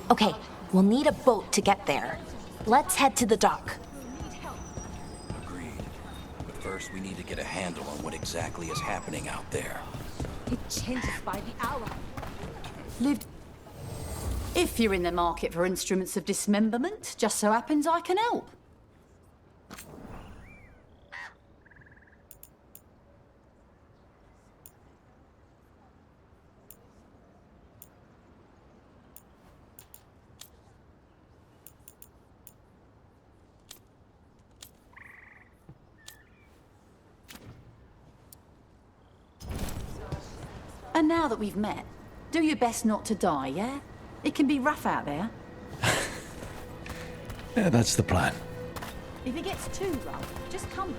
Okay, we'll need a boat to get there. Let's head to the dock. Agreed. But first we need to get a handle on what exactly is happening out there. It changes by the hour. Lived. If you're in the market for instruments of dismemberment, just so happens I can help. And now that we've met, do your best not to die, yeah? It can be rough out there. Yeah, that's the plan. If it gets too rough, just come.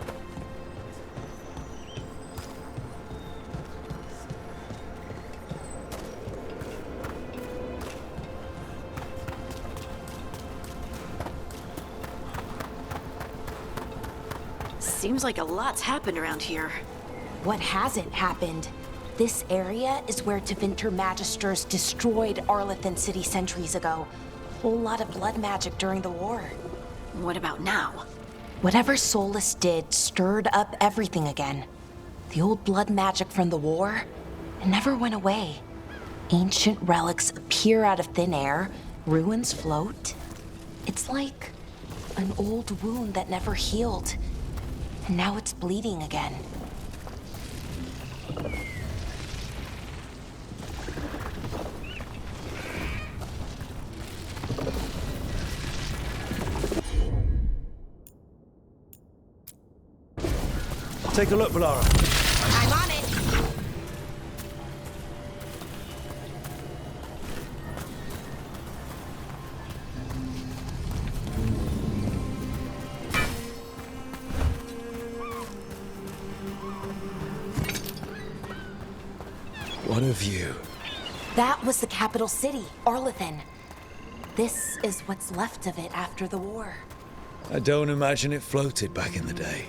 Seems like a lot's happened around here. What hasn't happened? This area is where Tevinter Magisters destroyed Arlethan City centuries ago. Whole lot of blood magic during the war. What about now? Whatever Solus did stirred up everything again. The old blood magic from the war, it never went away. Ancient relics appear out of thin air, ruins float. It's like an old wound that never healed, and now it's bleeding again. Take a look, Valara. I'm on it. What a view. That was the capital city, Arlethan. This is what's left of it after the war. I don't imagine it floated back in the day.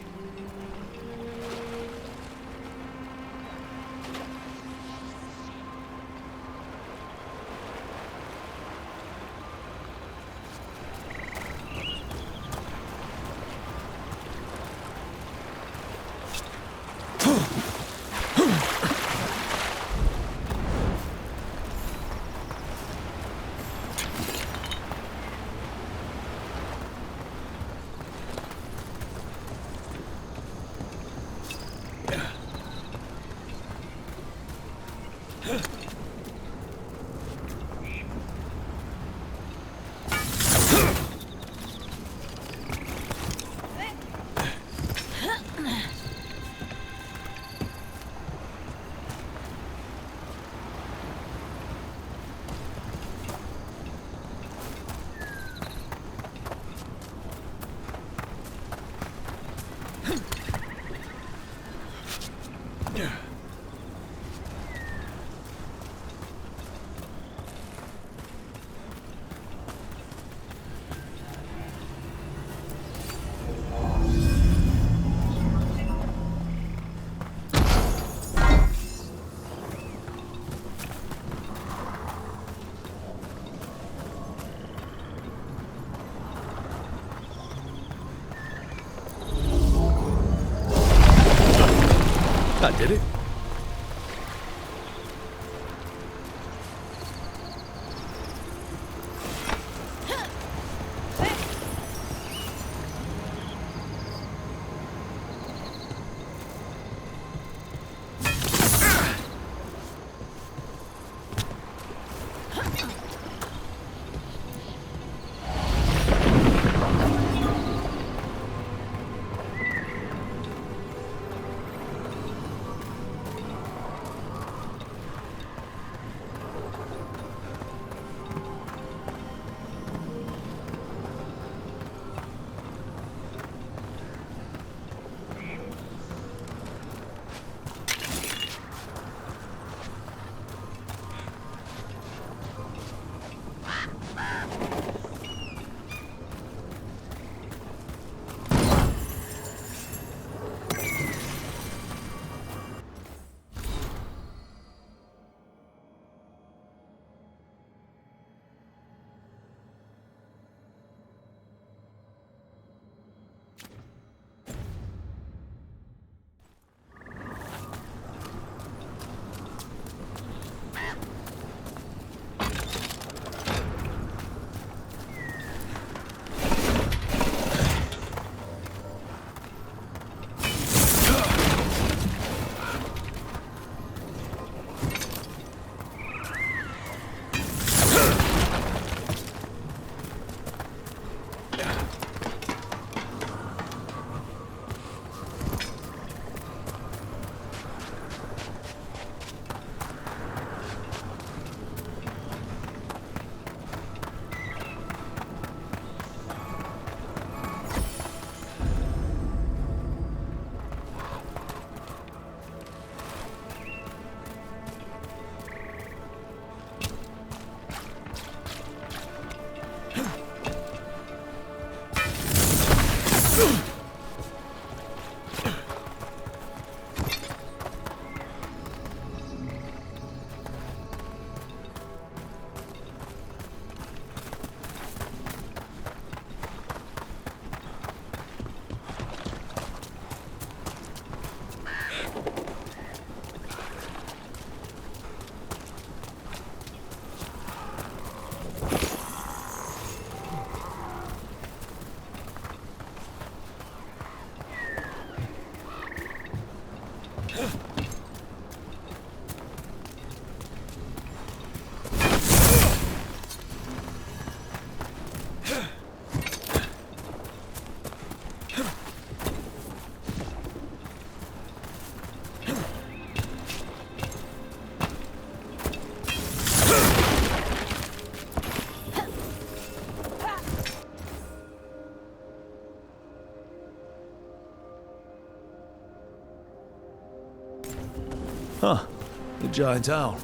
giant owl.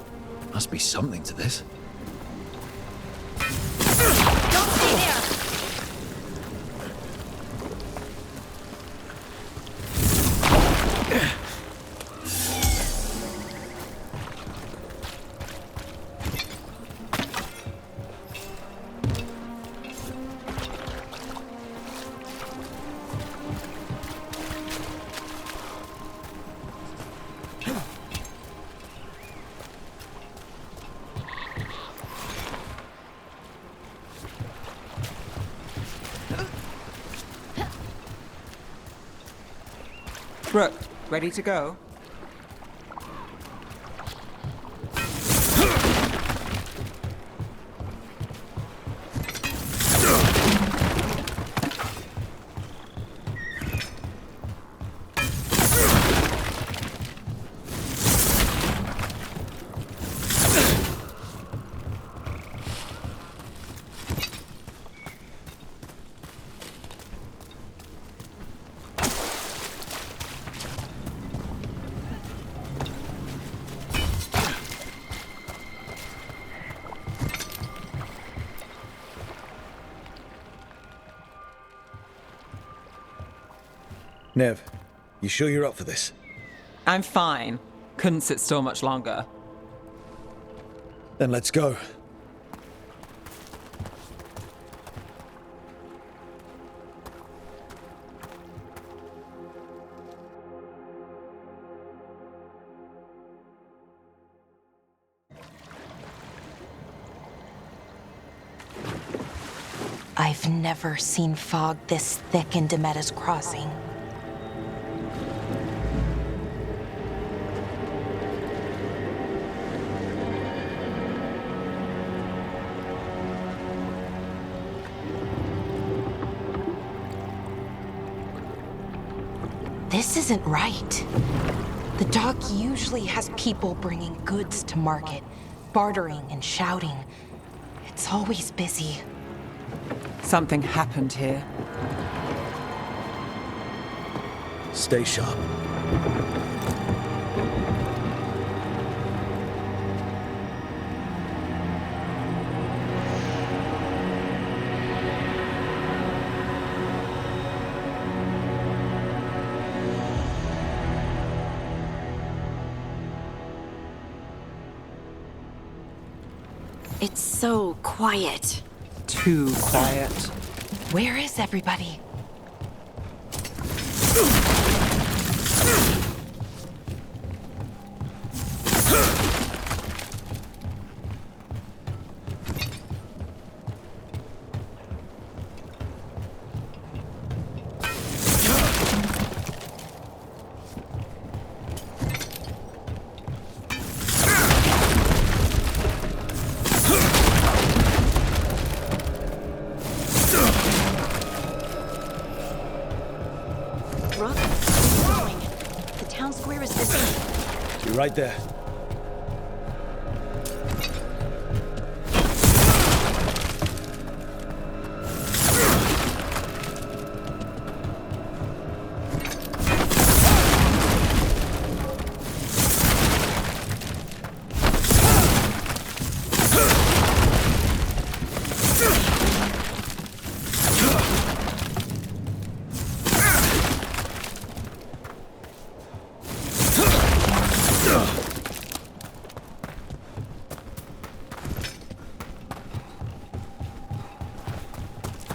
Must be something to this. Don't stay there! Brooke, ready to go? Nev, you sure you're up for this? I'm fine. Couldn't sit still much longer. Then let's go. I've never seen fog this thick in Demetta's Crossing. This isn't right. The dock usually has people bringing goods to market, bartering and shouting. It's always busy. Something happened here. Stay sharp. It's so quiet. Too quiet. Where is everybody? Brooke, where are you going? The town square is busy. You're right there.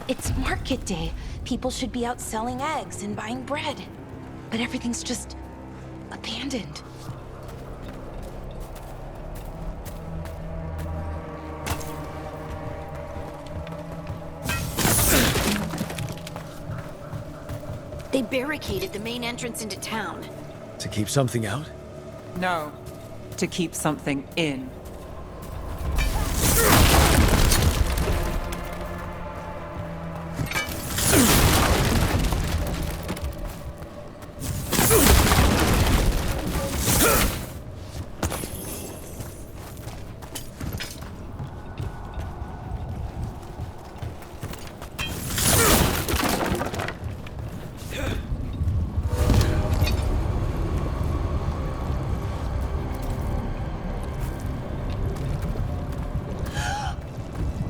It's market day. People should be out selling eggs and buying bread. But everything's just abandoned. They barricaded the main entrance into town. To keep something out? No. To keep something in.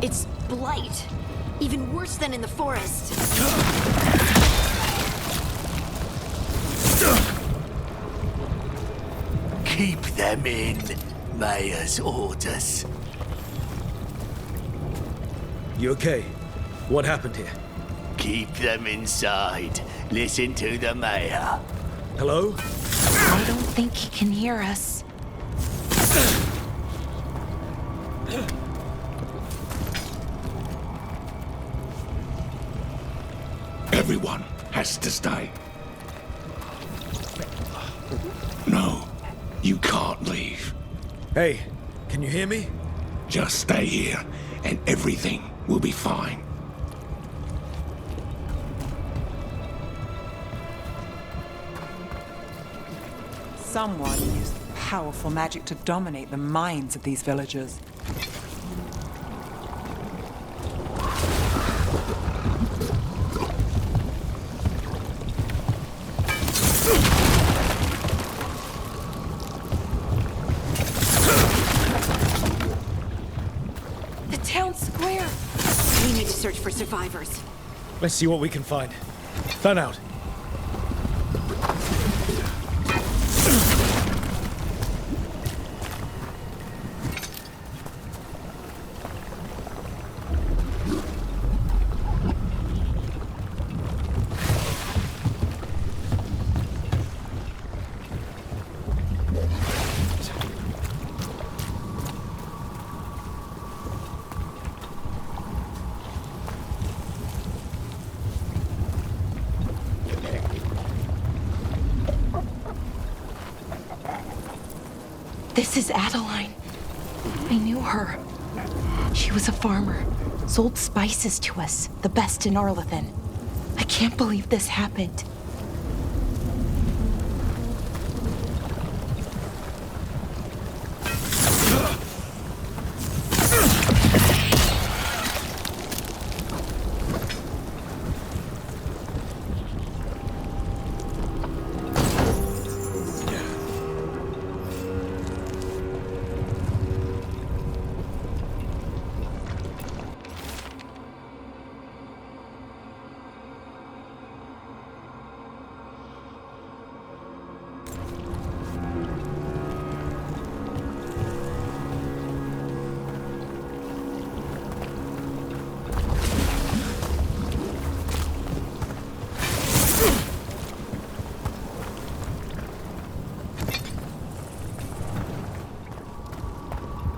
It's blight. Even worse than in the forest. Keep them in. Mayor's orders. You okay? What happened here? Keep them inside. Listen to the mayor. Hello? I don't think he can hear us. Everyone has to stay. No, you can't leave. Hey, can you hear me? Just stay here, and everything will be fine. Someone used powerful magic to dominate the minds of these villagers. The town square! We need to search for survivors. Let's see what we can find. Fan out. This is Adeline. I knew her. She was a farmer, sold spices to us, the best in Arlethan. I can't believe this happened.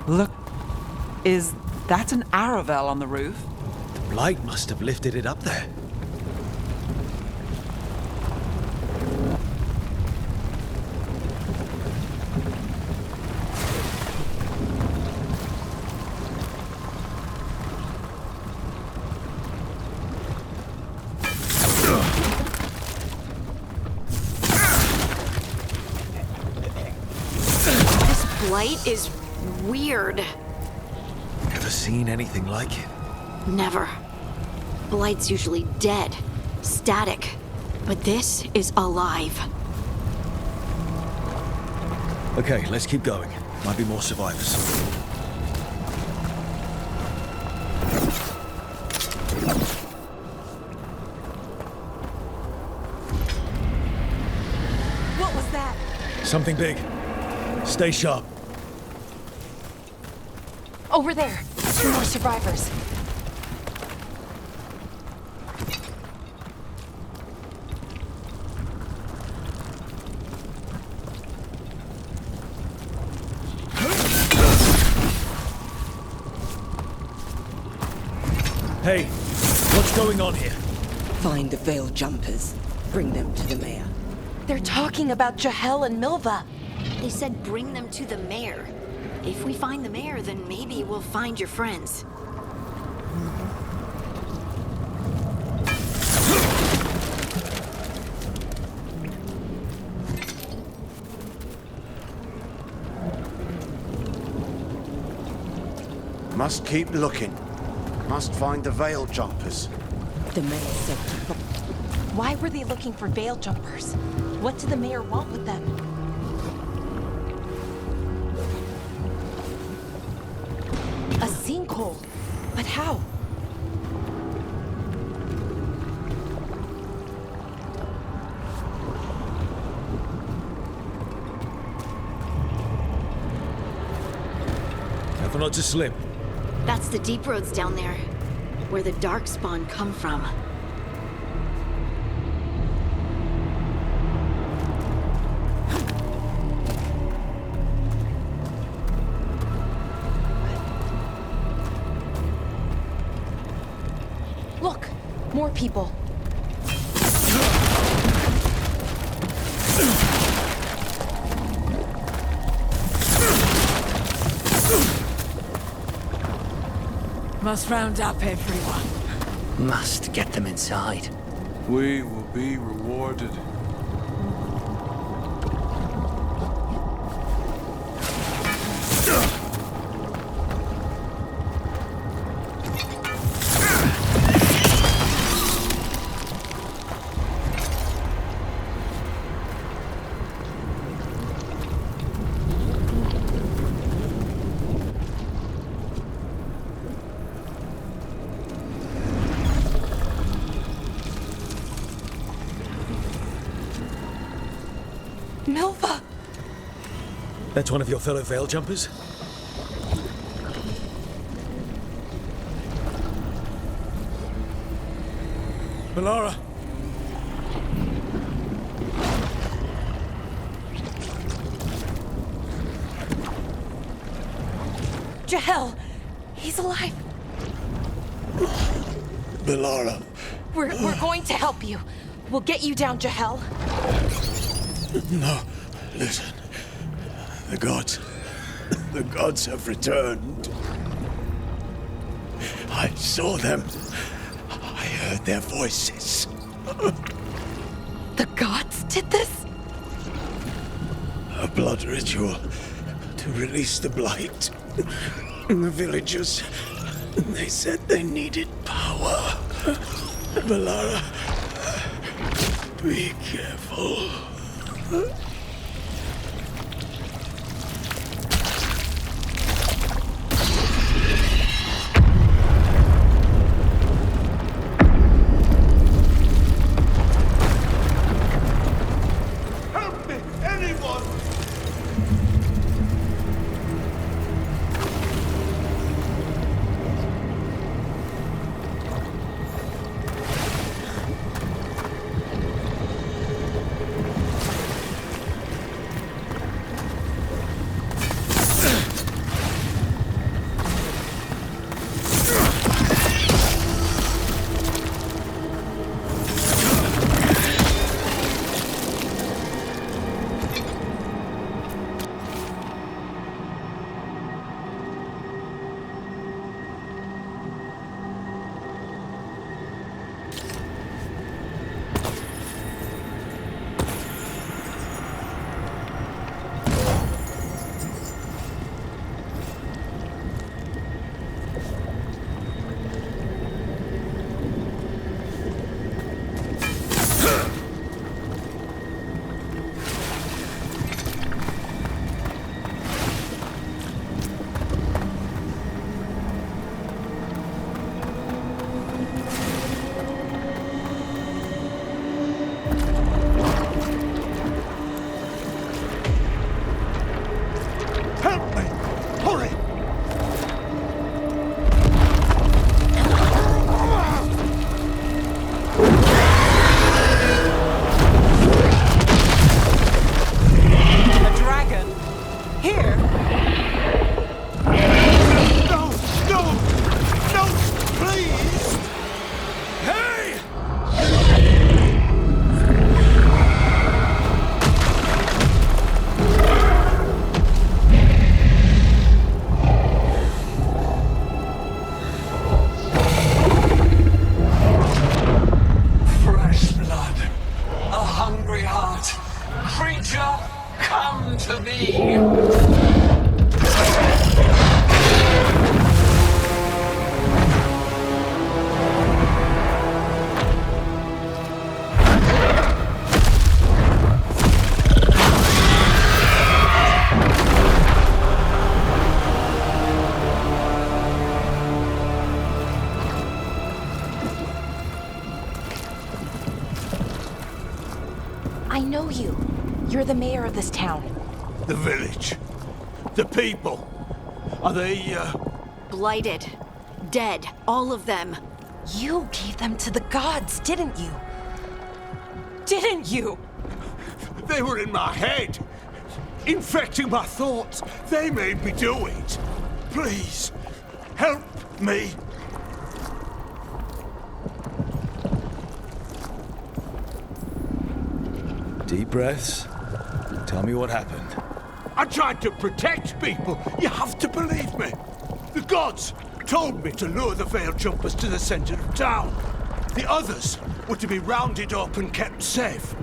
Look, is that an Aravel on the roof? Blight must have lifted it up there. This blight is weird. Never seen anything like it. Never. Blight's usually dead, static. But this is alive. Okay, let's keep going. Might be more survivors. What was that? Something big. Stay sharp. Over there. 2 more survivors. Hey, what's going on here? Find the veil jumpers. Bring them to the mayor. They're talking about Jahel and Milva. They said bring them to the mayor. If we find the mayor, then maybe we'll find your friends. Must keep looking. Must find the veil jumpers. The mayor said to look. Why were they looking for veil jumpers? What did the mayor want with them? A sinkhole. But how? Careful not to slip. That's the deep roads down there, where the Darkspawn come from. Look, more people. Must round up everyone. Must get them inside. We will be rewarded. Milva! That's one of your fellow Veil Jumpers? Melara! Jahel! He's alive! Melara. We're going to help you. We'll get you down, Jahel. No, listen. The gods have returned. I saw them. I heard their voices. The gods did this? A blood ritual to release the blight. The villagers, they said they needed power. Melara, be careful. Help me, anyone! I know you. You're the mayor of this town. The village. The people. Are they, Blighted. Dead. All of them. You gave them to the gods, didn't you? Didn't you? They were in my head. Infecting my thoughts. They made me do it. Please, help me. Deep breaths. Tell me what happened. I tried to protect people. You have to believe me. The gods told me to lure the Veil Jumpers to the center of town. The others were to be rounded up and kept safe.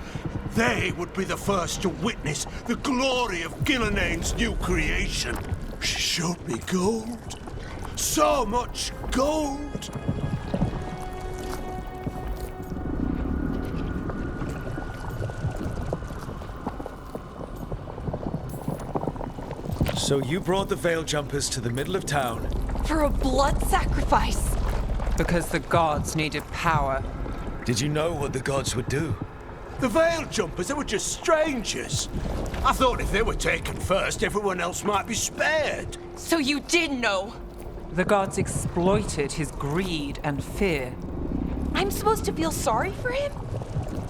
They would be the first to witness the glory of Gillenane's new creation. She showed me gold. So much gold. So you brought the Veil Jumpers to the middle of town? For a blood sacrifice. Because the gods needed power. Did you know what the gods would do? The Veil Jumpers, they were just strangers. I thought if they were taken first, everyone else might be spared. So you did know? The gods exploited his greed and fear. I'm supposed to feel sorry for him?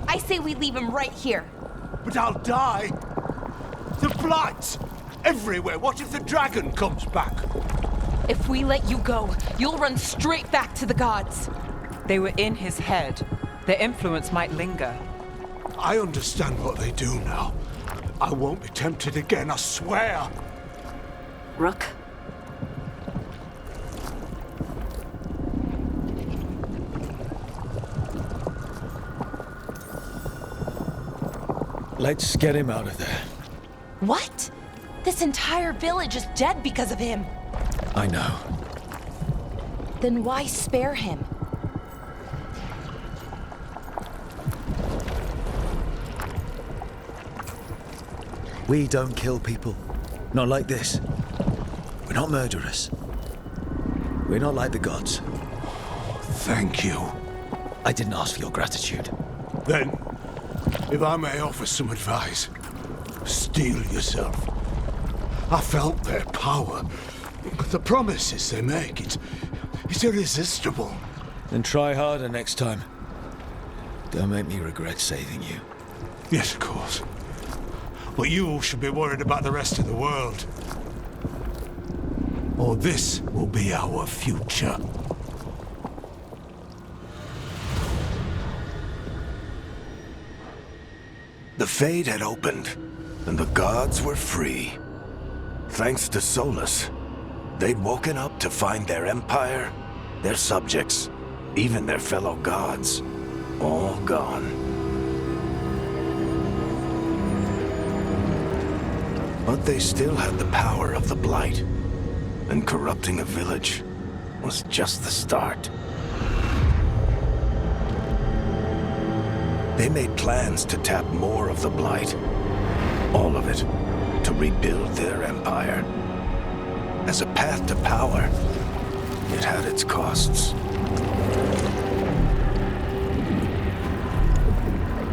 I say we leave him right here. But I'll die. The blight! Everywhere. What if the dragon comes back? If we let you go, you'll run straight back to the gods. They were in his head. Their influence might linger. I understand what they do now. I won't be tempted again, I swear. Rook? Let's get him out of there. What? This entire village is dead because of him. I know. Then why spare him? We don't kill people. Not like this. We're not murderers. We're not like the gods. Thank you. I didn't ask for your gratitude. Then, if I may offer some advice, steel yourself. I felt their power. The promises they make, it's irresistible. Then try harder next time. Don't make me regret saving you. Yes, of course. But you should be worried about the rest of the world. Or this will be our future. The Fade had opened, and the gods were free. Thanks to Solus, they'd woken up to find their empire, their subjects, even their fellow gods, all gone. But they still had the power of the Blight, and corrupting a village was just the start. They made plans to tap more of the Blight, all of it, to rebuild their empire. As a path to power, it had its costs.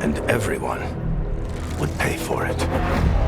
And everyone would pay for it.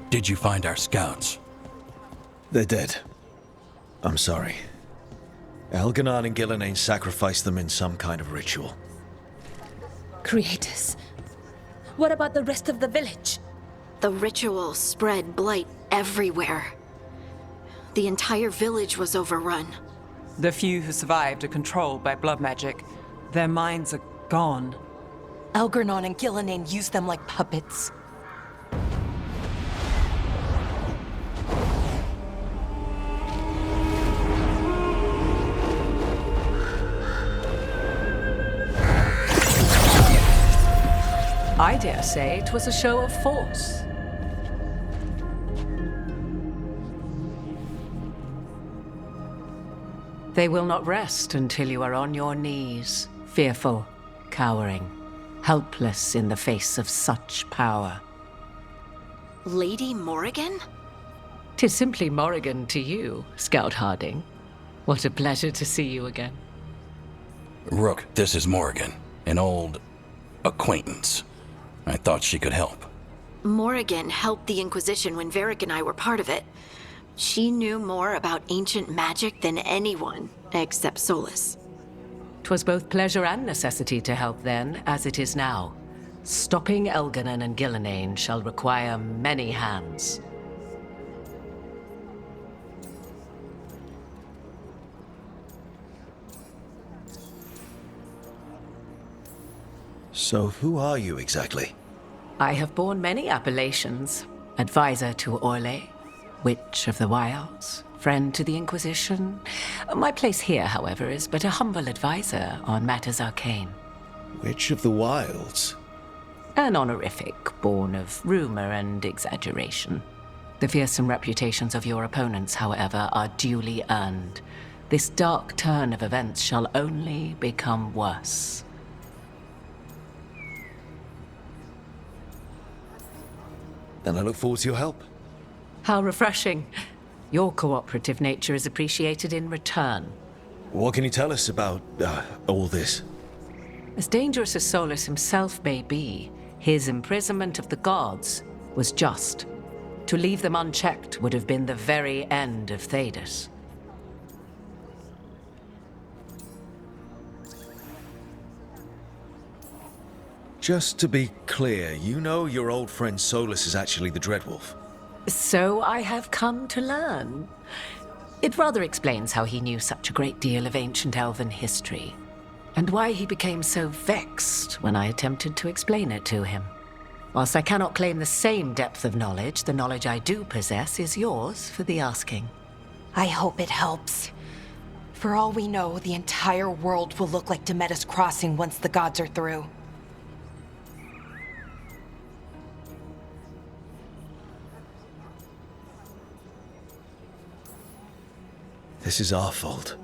Did you find our scouts? They're dead. I'm sorry. Elganon and Gillenane sacrificed them in some kind of ritual. Creators. What about the rest of the village? The ritual spread blight everywhere. The entire village was overrun. The few who survived are controlled by blood magic. Their minds are gone. Elganon and Gillenane used them like puppets. I dare say it was a show of force. They will not rest until you are on your knees, fearful, cowering, helpless in the face of such power. Lady Morrigan? 'Tis simply Morrigan to you, Scout Harding. What a pleasure to see you again. Rook, this is Morrigan, an old acquaintance. I thought she could help. Morrigan helped the Inquisition when Varric and I were part of it. She knew more about ancient magic than anyone, except Solus. 'Twas both pleasure and necessity to help then, as it is now. Stopping Elganon and Gillenane shall require many hands. So who are you exactly? I have borne many appellations. Advisor to Orlais, Witch of the Wilds, friend to the Inquisition. My place here, however, is but a humble advisor on matters arcane. Witch of the Wilds? An honorific born of rumor and exaggeration. The fearsome reputations of your opponents, however, are duly earned. This dark turn of events shall only become worse. Then I look forward to your help. How refreshing. Your cooperative nature is appreciated in return. What can you tell us about all this? As dangerous as Solus himself may be, his imprisonment of the gods was just. To leave them unchecked would have been the very end of Thedas. Just to be clear, you know your old friend Solus is actually the Dreadwolf. So I have come to learn. It rather explains how he knew such a great deal of ancient elven history, and why he became so vexed when I attempted to explain it to him. Whilst I cannot claim the same depth of knowledge, the knowledge I do possess is yours for the asking. I hope it helps. For all we know, the entire world will look like Demetus Crossing once the gods are through. This is our fault.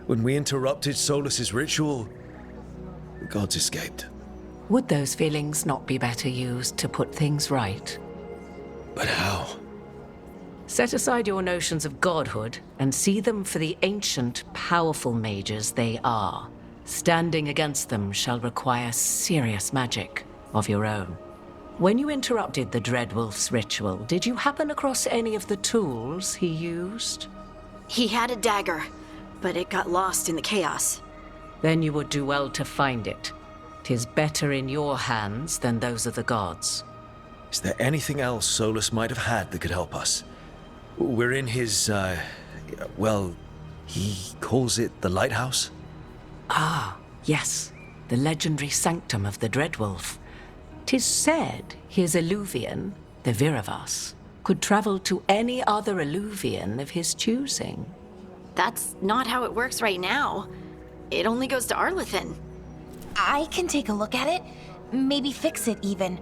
When we interrupted Solus's ritual, the gods escaped. Would those feelings not be better used to put things right? But how? Set aside your notions of godhood and see them for the ancient, powerful mages they are. Standing against them shall require serious magic of your own. When you interrupted the Dreadwolf's ritual, did you happen across any of the tools he used? He had a dagger, but it got lost in the chaos. Then you would do well to find it. 'Tis better in your hands than those of the gods. Is there anything else Solus might have had that could help us? We're in his, well, he calls it the lighthouse? Ah, yes, the legendary sanctum of the Dreadwolf. 'Tis said his Illuvian, the Viravas, could travel to any other Illuvian of his choosing. That's not how it works right now. It only goes to Arlethan. I can take a look at it. Maybe fix it, even.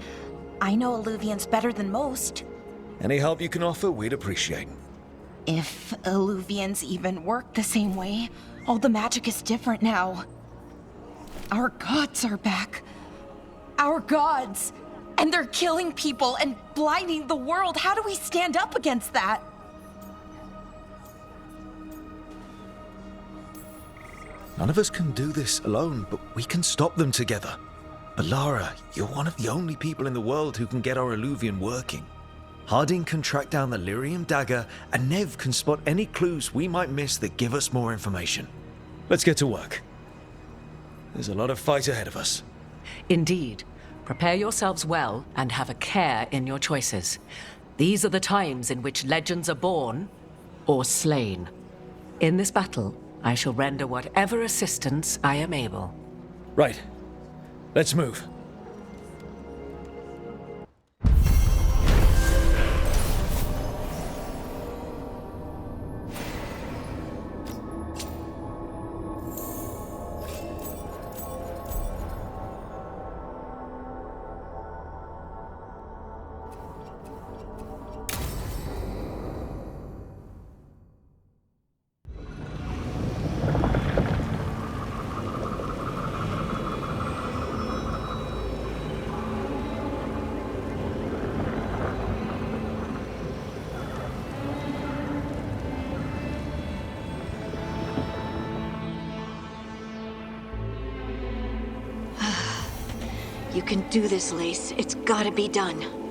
I know Illuvians better than most. Any help you can offer, we'd appreciate. If Illuvians even work the same way, all the magic is different now. Our gods are back. Our gods! And they're killing people and blinding the world. How do we stand up against that? None of us can do this alone, but we can stop them together. But Lara, you're one of the only people in the world who can get our Illuvian working. Harding can track down the lyrium dagger, and Nev can spot any clues we might miss that give us more information. Let's get to work. There's a lot of fight ahead of us. Indeed. Prepare yourselves well and have a care in your choices. These are the times in which legends are born or slain. In this battle, I shall render whatever assistance I am able. Right. Let's move. You can do this, Lace. It's gotta be done.